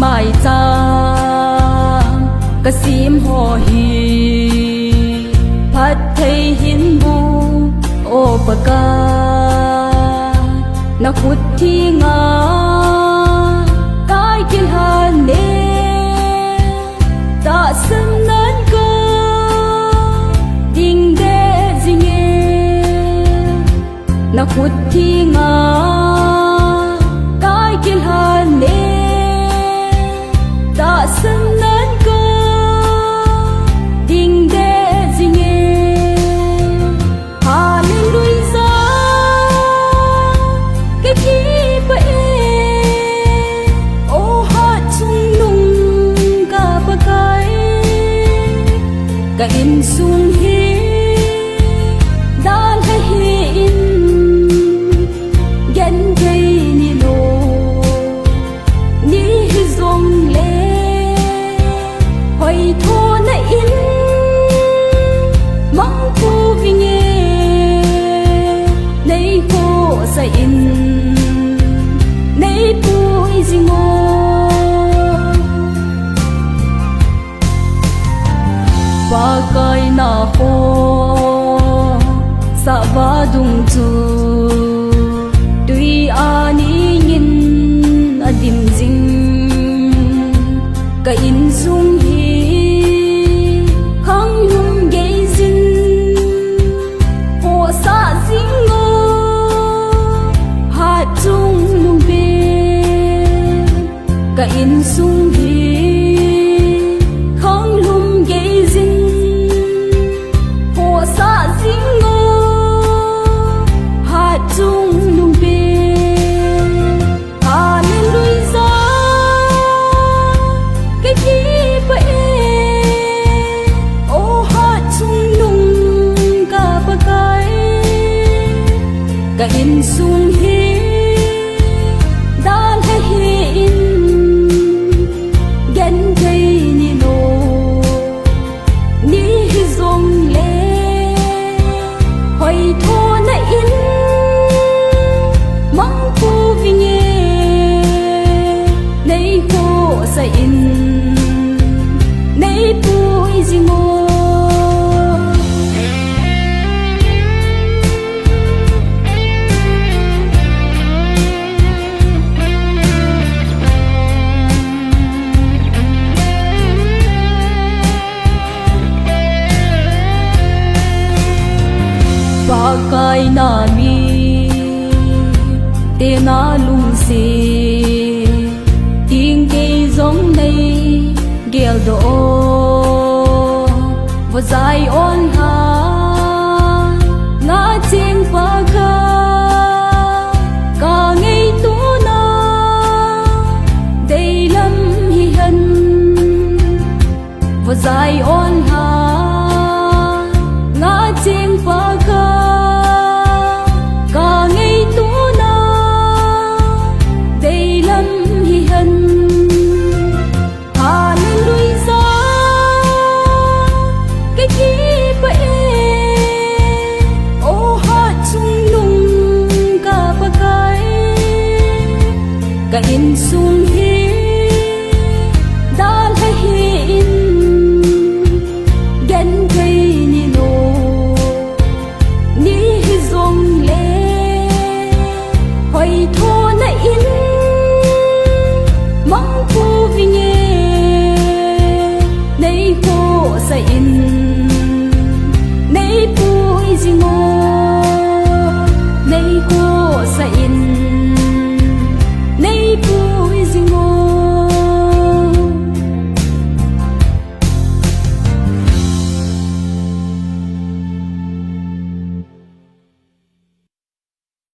mai cha ka sim ho hi phat thei hin bu o paka na khut thi nga kai kin han ne ta san nan ko ding de zinge na khut thi nga kai kin han ne ta san nan ko ding de zinge hallelujah ke ki pa e o ha chung nung ka pa kai ka in sung hi dan ha hi in gen dei ni lo ni hi zong le hoi tho na in mang pu vinge nei ho sa in nei pu izingo wa kai na ho sa va dung chu tui ani ngin adim jing ka in sung hi khang lum ge jin ho sa jing ngo ha chung lum be ka in sung hi khang lum ge jin ho sa jing ngo ha chung lum be hallelujah ke ki pa e o ha chung nung ka pa kai ka in sung hi dan ha hi in gen dei ni lo ni hi zong le hoi tho na in mang pu vinge nei ho sa in nei pu izingo pa kai na mi te na lung se ting ke zong nei gel do vô dài on ha ngã trên pa ka ka ngei tu na dei lam hi han vô dài on ha ngã trên pa ka ka ngei tu na dei lam hi han hallelujah ke ki pa e o ha chung nung ka pa kai ka in sung